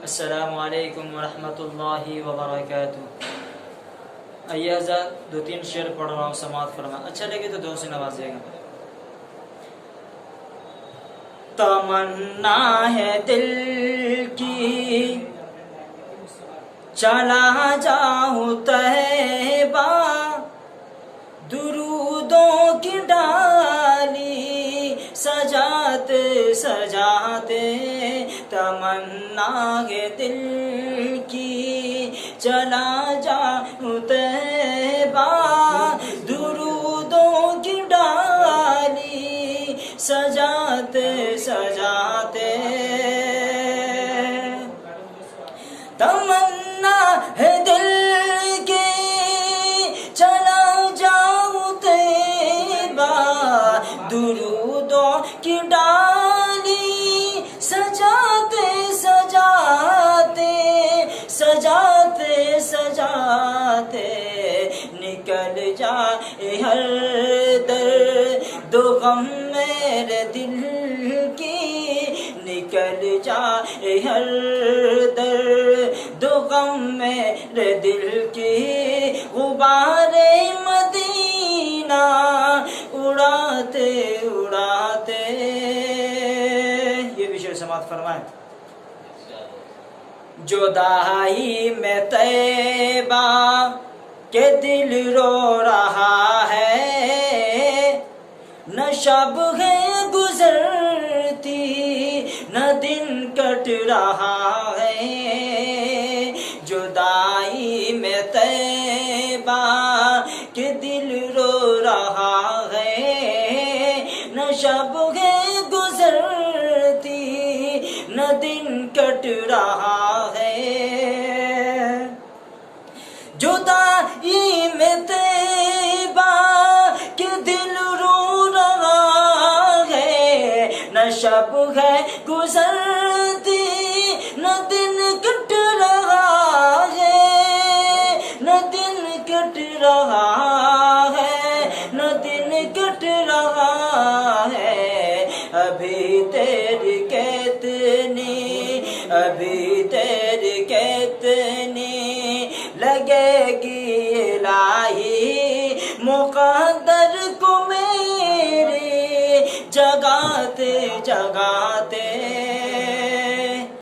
السلام علیکم ورحمۃ اللہ وبرکاتہ۔ آئیے حضرات دو تین شعر پڑھ رہا ہوں، سماعت فرما، اچھا لگے تو دو سے نوازیے گا۔ تمنا ہے دل کی چلا جاؤں طیبہ، درودوں کی ڈالی سجاتے سجاتے، تمنا ہے دل کی چلا جاؤں طیبہ، درودوں کی ڈالی سجاتے سجاتے، تمنا ہے دل کی چلا جاؤں طیبہ، درودوں کی ڈالی سجاتے سجاتے سجاتے سجاتے، نکل جائے ہر درد و غم میرے دل کی، نکل جائے ہر درد و غم میرے دل کی، غبار مدینہ اڑاتے اڑاتے۔ یہ بھی شعر سماعت فرمائیں۔ جدائی میں طیبہ کہ دل رو رہا ہے، نہ شب ہے گزرتی نہ دن کٹ رہا ہے، جدائی میں طیبہ کہ دل رو رہا ہے، نہ شب ہے گزرتی نہ دن کٹ رہا ہے، جدائی میں طیبہ کہ دل رو رہا ہے، نہ شب ہے گزرتی نہ دن کٹ رہا ہے، نہ دن کٹ رہا ہے، نہ دن کٹ رہا ہے، ابھی تیری کتنی ابھی تیری کتنی لگے گی الہی، مقدر کو میری جگاتے جگاتے،